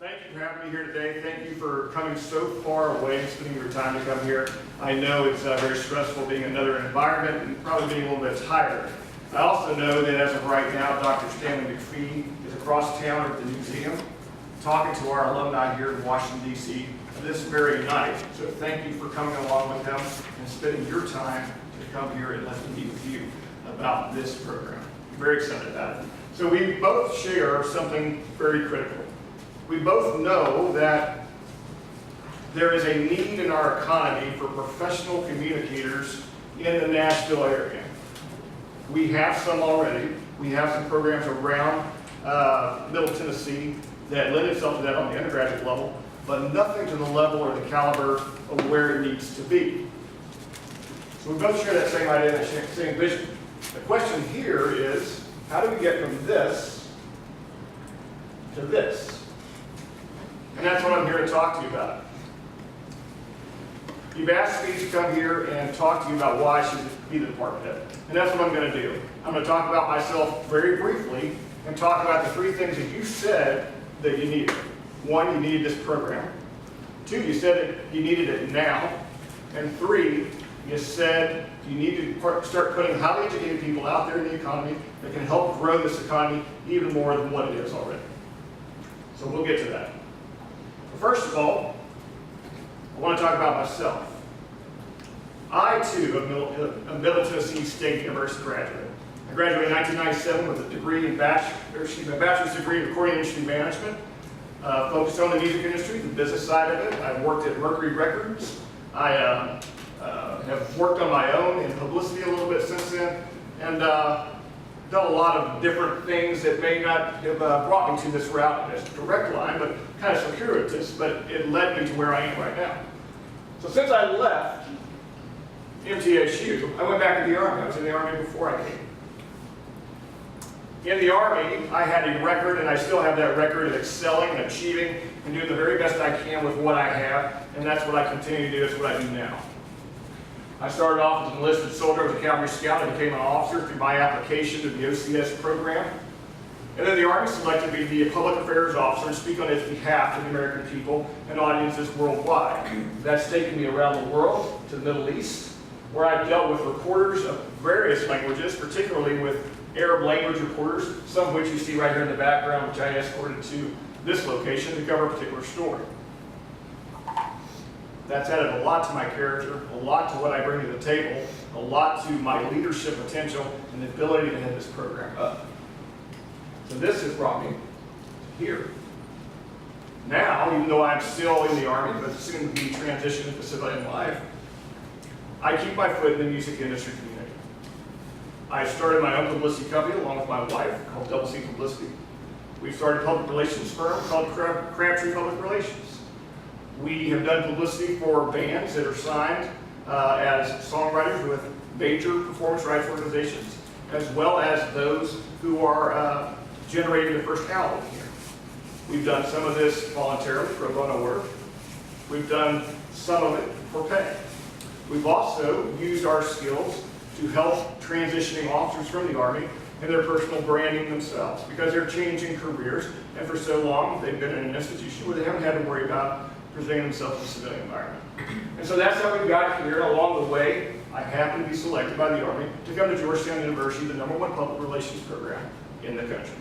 Thank you for having me here today. Thank you for coming so far away and spending your time to come here. I know it's very stressful being in another environment and probably being a little bit tired. I also know that as of right now, Dr. Stanley McPhee is across town at the museum talking to our alumni here in Washington, D.C. this very night. So thank you for coming along with him and spending your time to come here and let me meet with you about this program. I'm very excited about it. So we both share something very critical. We both know that there is a need in our economy for professional communicators in the Nashville area. We have some already. We have some programs around Middle Tennessee that lend itself to that on the undergraduate level, but nothing to the level or the caliber of where it needs to be. So we both share that same idea, that same vision. The question here is, how do we get from this to this? And that's what I'm here to talk to you about. You've asked me to come here and talk to you about why I should be the department head. And that's what I'm going to do. I'm going to talk about myself very briefly and talk about the three things that you said that you needed. One, you needed this program. Two, you said that you needed it now. And three, you said you need to start putting highly educated people out there in the economy that can help grow this economy even more than what it is already. So we'll get to that. First of all, I want to talk about myself. I, too, am a Middle Tennessee State University graduate. I graduated in 1997 with a degree in bachelor's degree in recording industry management, focused on the music industry, the business side of it. I've worked at Mercury Records. I have worked on my own in publicity a little bit since then, and done a lot of different things that may not have brought me to this route as a direct line, but kind of circuitous, but it led me to where I am right now. So since I left MTSU, I went back to the Army. I was in the Army before I came. In the Army, I had a record, and I still have that record of excelling and achieving and doing the very best I can with what I have, and that's what I continue to do. That's what I do now. I started off as an enlisted soldier, as a cavalry scout. I became an officer through my application to the OCS program. And then the Army selected me to be a public affairs officer and speak on its behalf to the American people and audiences worldwide. That's taken me around the world, to the Middle East, where I've dealt with reporters of various languages, particularly with Arab language reporters, some of which you see right here in the background, which I escorted to this location to cover a particular story. That's added a lot to my character, a lot to what I bring to the table, a lot to my leadership potential and the ability to head this program up. So this has brought me here. Now, even though I'm still in the Army, but soon to be transitioned into civilian life, I keep my foot in the music industry community. I started my own publicity company along with my wife called Double C Publicity. We started a public relations firm called Crabtree Public Relations. We have done publicity for bands that are signed as songwriters with major performance rights organizations, as well as those who are generating the first album here. We've done some of this voluntarily, pro bono work. We've done some of it for pay. We've also used our skills to help transitioning officers from the Army in their personal branding themselves, because they're changing careers, and for so long they've been in an institution where they haven't had to worry about presenting themselves in a civilian environment. And so that's how we got here. Along the way, I happened to be selected by the Army to come to Georgetown University, the #1 public relations program in the country.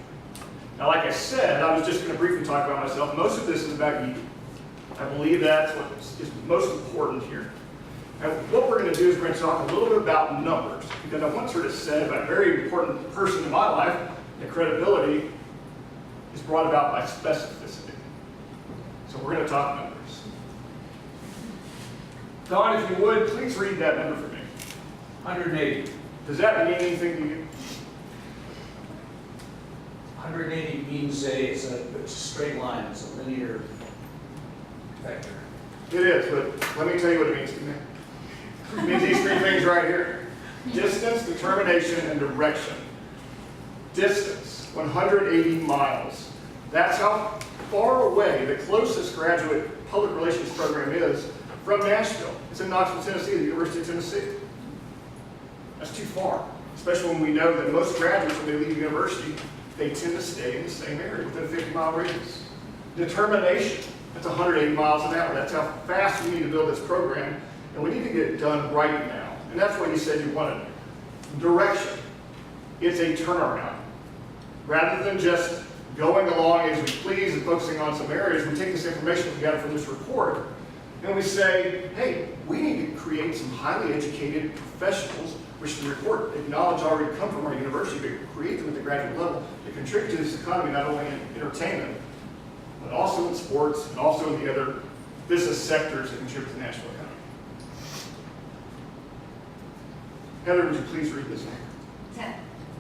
Now, like I said, I was just going to briefly talk about myself. Most of this is about you. I believe that's what is most important here. And what we're going to do is we're going to talk a little bit about numbers, because I once heard it said about a very important person in my life that credibility is brought about by specificity. So we're going to talk numbers. Don, if you would, please read that number for me. 180. Does that mean anything to you? 180 means it's a straight line. It's a linear vector. It is, but let me tell you what it means to me. It means these three things right here. Distance, determination, and direction. Distance, 180 miles. That's how far away the closest graduate public relations program is from Nashville. It's in Knoxville, Tennessee, the University of Tennessee. That's too far, especially when we know that most graduates, when they leave university, they tend to stay in the same area within a 50-mile radius. Determination, that's 180 miles an hour. That's how fast we need to build this program, and we need to get it done right now. And that's what you said you wanted. Direction, it's a turnaround. Rather than just going along as we please and focusing on some areas, we take this information we got from this report, and we say, hey, we need to create some highly educated professionals, which the report acknowledged already come from our university, but create them at the graduate level to contribute to this economy, not only in entertainment, but also in sports and also in the other business sectors that contribute to the national economy. Heather, would you please read this one? 10.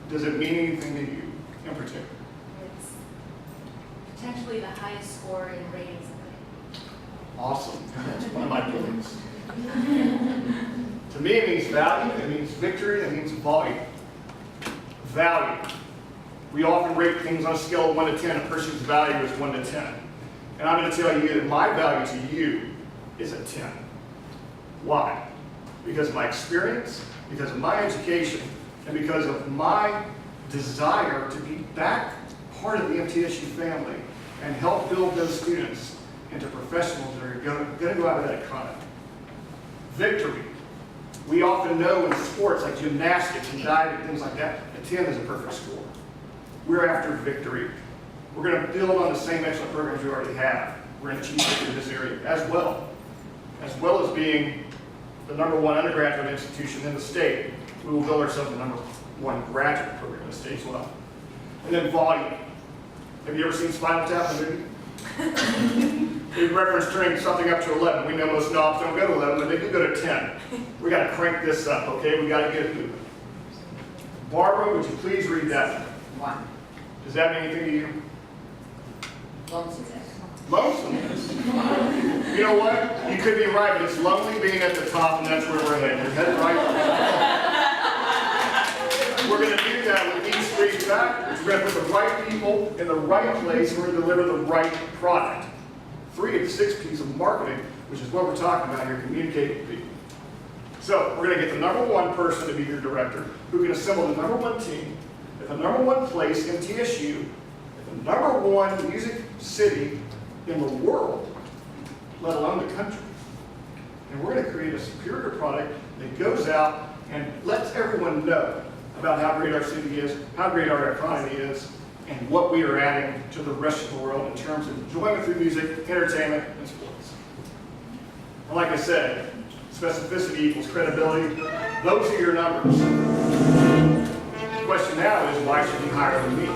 Does it mean anything to you in particular? It's potentially the highest score in ratings of Awesome. That's one of my points. To me, it means value, it means victory, it means volume. Value. We often rate things on a scale of 1 to 10. A person's value is 1 to 10. And I'm going to tell you that my value to you is a 10. Why? Because of my experience, because of my education, and because of my desire to be back part of the MTSU family and help build those students into professionals that are going to go out of that economy. Victory. We often know in sports like gymnastics and diving, things like that, a 10 is a perfect score. We're after victory. We're going to build on the same excellent programs we already have. We're going to achieve victory in this area as well as being the #1 undergraduate institution in the state. We will build ourselves the #1 graduate program in the state as well. And then volume. Have you ever seen Spinal Tap in the movie? We reference turning something up to 11. We know most knobs don't go to 11, but they do go to 10. We got to crank this up, okay? We got to get it moving. Barbara, would you please read that? 1. Does that mean anything to you? Loneliness. Lonesomeness. You know what? You could be right, but it's lonely being at the top, and that's where we're headed. You're headed right. We're going to do that with these 3 factors. We're going to put the right people in the right place. We're going to deliver the right product. 3 of the 6 P's of marketing, which is what we're talking about here, communicate with people. So we're going to get the #1 person to be your director, who can assemble the #1 team at the #1 place in TSU, at the #1 music city in the world, let alone the country. And we're going to create a superior product that goes out and lets everyone know about how great our city is, how great our economy is, and what we are adding to the rest of the world in terms of enjoyment through music, entertainment, and sports. And like I said, specificity equals credibility. Those are your numbers. The question now is, why should you hire me?